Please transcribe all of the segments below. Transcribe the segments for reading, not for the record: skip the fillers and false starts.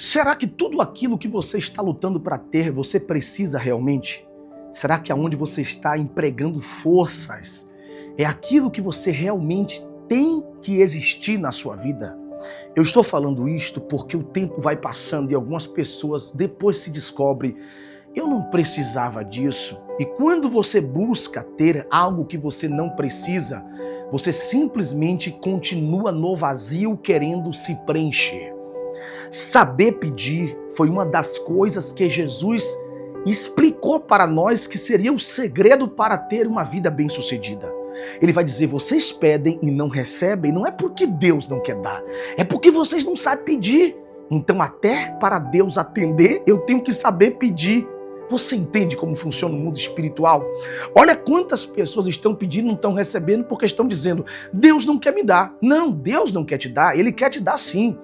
Será que tudo aquilo que você está lutando para ter, você precisa realmente? Será que aonde você está empregando forças é aquilo que você realmente tem que existir na sua vida? Eu estou falando isto porque o tempo vai passando e algumas pessoas depois se descobrem: eu não precisava disso. E quando você busca ter algo que você não precisa, você simplesmente continua no vazio querendo se preencher. Saber pedir foi uma das coisas que Jesus explicou para nós que seria o segredo para ter uma vida bem-sucedida. Ele vai dizer: vocês pedem e não recebem, não é porque Deus não quer dar, é porque vocês não sabem pedir. Então, até para Deus atender, eu tenho que saber pedir. Você entende como funciona o mundo espiritual? Olha quantas pessoas estão pedindo e não estão recebendo porque estão dizendo: Deus não quer me dar. Não, Deus não quer te dar, Ele quer te dar sim.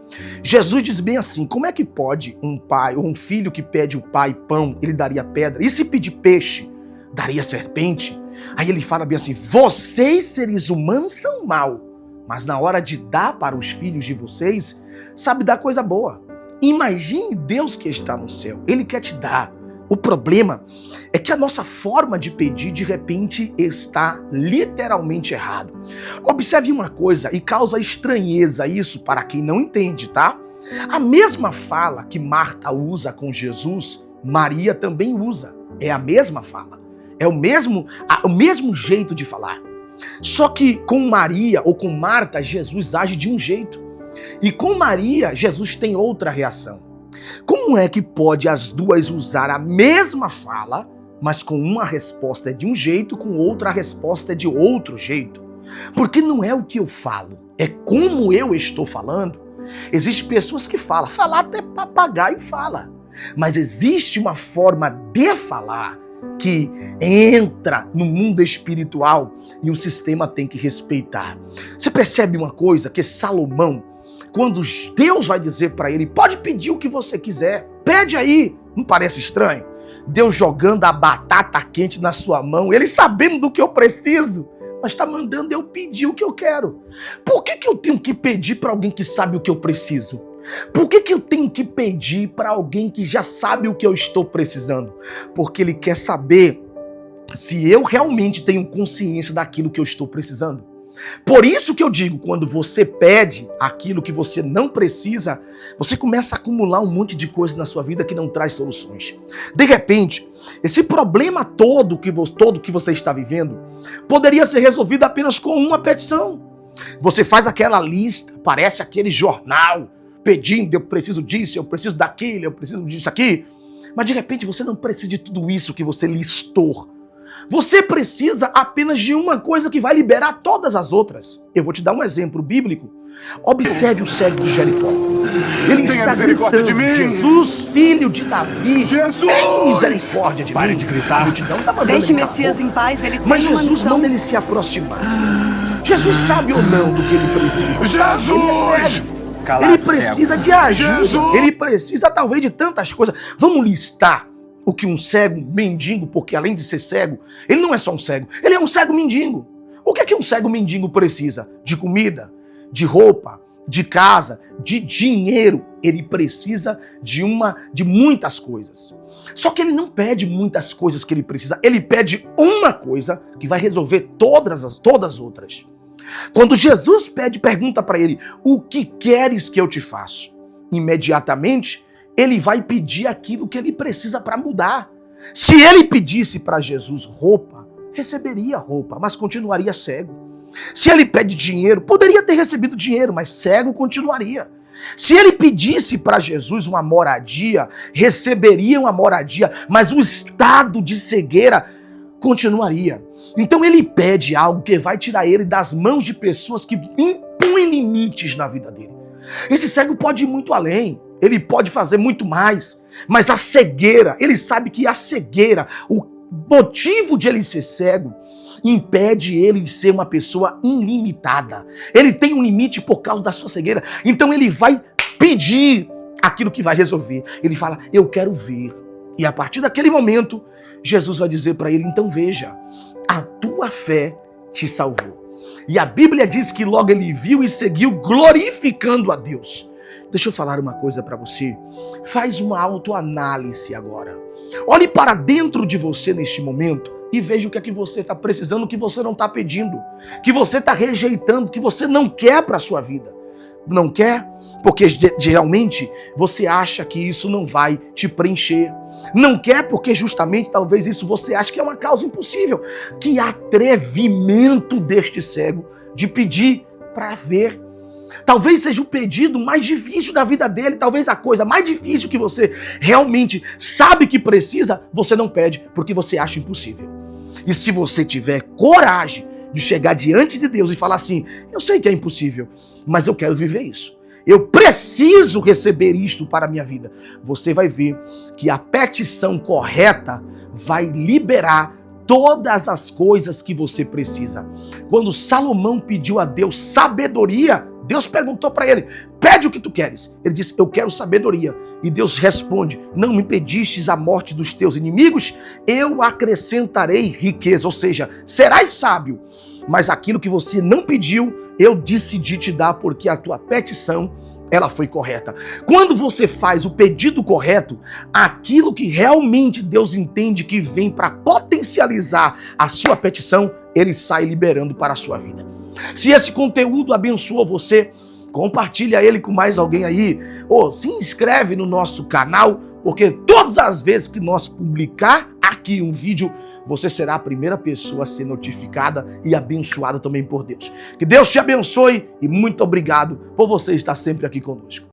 Jesus diz bem assim: como é que pode um pai ou um filho que pede o pai pão, ele daria pedra? E se pedir peixe, daria serpente? Aí ele fala bem assim: vocês, seres humanos, são maus, mas na hora de dar para os filhos de vocês, sabe dar coisa boa. Imagine Deus que está no céu, Ele quer te dar. O problema é que a nossa forma de pedir, de repente, está literalmente errada. Observe uma coisa, e causa estranheza isso para quem não entende, tá? A mesma fala que Marta usa com Jesus, Maria também usa. É a mesma fala. É o mesmo jeito de falar. Só que com Maria ou com Marta, Jesus age de um jeito. E com Maria, Jesus tem outra reação. Como é que pode as duas usar a mesma fala, mas com uma resposta é de um jeito, com outra a resposta é de outro jeito? Porque não é o que eu falo, é como eu estou falando. Existem pessoas que falar até papagaio fala. Mas existe uma forma de falar que entra no mundo espiritual e o sistema tem que respeitar. Você percebe uma coisa, que Salomão, quando Deus vai dizer para ele: pode pedir o que você quiser, pede aí. Não parece estranho? Deus jogando a batata quente na sua mão, ele sabendo do que eu preciso, mas está mandando eu pedir o que eu quero. Por que eu tenho que pedir para alguém que sabe o que eu preciso? Por que eu tenho que pedir para alguém que já sabe o que eu estou precisando? Porque ele quer saber se eu realmente tenho consciência daquilo que eu estou precisando. Por isso que eu digo, quando você pede aquilo que você não precisa, você começa a acumular um monte de coisa na sua vida que não traz soluções. De repente, esse problema todo que você está vivendo poderia ser resolvido apenas com uma petição. Você faz aquela lista, parece aquele jornal, pedindo: eu preciso disso, eu preciso daquilo, eu preciso disso aqui. Mas de repente você não precisa de tudo isso que você listou. Você precisa apenas de uma coisa que vai liberar todas as outras. Eu vou te dar um exemplo bíblico. Observe o cego de Jericó. Ele está gritando: Jesus, filho de Davi, tem misericórdia de mim. Pare de gritar. A multidão está mandando Deixe o ele Messias calar. em paz, ele tem Mas uma Jesus missão. manda ele se aproximar. Jesus sabe ou não do que ele precisa. Sabe, ele é cego. Ele precisa de ajuda. Jesus! Ele precisa talvez de tantas coisas. Vamos listar o que um cego mendigo, porque além de ser cego, ele não é só um cego, ele é um cego mendigo. O que é que um cego mendigo precisa? De comida, de roupa, de casa, de dinheiro. Ele precisa de muitas coisas. Só que ele não pede muitas coisas que ele precisa, ele pede uma coisa que vai resolver todas as outras. Quando Jesus pergunta para ele: o que queres que eu te faça? Imediatamente, ele vai pedir aquilo que ele precisa para mudar. Se ele pedisse para Jesus roupa, receberia roupa, mas continuaria cego. Se ele pede dinheiro, poderia ter recebido dinheiro, mas cego continuaria. Se ele pedisse para Jesus uma moradia, receberia uma moradia, mas o estado de cegueira continuaria. Então ele pede algo que vai tirar ele das mãos de pessoas que impõem limites na vida dele. Esse cego pode ir muito além. Ele pode fazer muito mais, mas a cegueira, ele sabe que a cegueira, o motivo de ele ser cego, impede ele de ser uma pessoa ilimitada. Ele tem um limite por causa da sua cegueira, então ele vai pedir aquilo que vai resolver. Ele fala: eu quero ver. E a partir daquele momento, Jesus vai dizer para ele: então veja, a tua fé te salvou. E a Bíblia diz que logo ele viu e seguiu glorificando a Deus. Deixa eu falar uma coisa para você. Faz uma autoanálise agora. Olhe para dentro de você neste momento e veja o que é que você está precisando, o que você não está pedindo, que você está rejeitando, que você não quer para a sua vida. Não quer? Porque geralmente você acha que isso não vai te preencher. Não quer porque justamente talvez isso você acha que é uma causa impossível. Que atrevimento deste cego de pedir para ver. Talvez seja o pedido mais difícil da vida dele, talvez a coisa mais difícil que você realmente sabe que precisa, você não pede porque você acha impossível. E se você tiver coragem de chegar diante de Deus e falar assim, eu sei que é impossível, mas eu quero viver isso. Eu preciso receber isto para a minha vida. Você vai ver que a petição correta vai liberar todas as coisas que você precisa. Quando Salomão pediu a Deus sabedoria, Deus perguntou para ele, pede o que tu queres. Ele disse, eu quero sabedoria. E Deus responde, não me pedistes a morte dos teus inimigos, eu acrescentarei riqueza. Ou seja, serás sábio. Mas aquilo que você não pediu, eu decidi te dar porque a tua petição, ela foi correta. Quando você faz o pedido correto, aquilo que realmente Deus entende que vem para potencializar a sua petição, ele sai liberando para a sua vida. Se esse conteúdo abençoou você, compartilha ele com mais alguém aí, ou se inscreve no nosso canal, porque todas as vezes que nós publicar aqui um vídeo, você será a primeira pessoa a ser notificada e abençoada também por Deus. Que Deus te abençoe e muito obrigado por você estar sempre aqui conosco.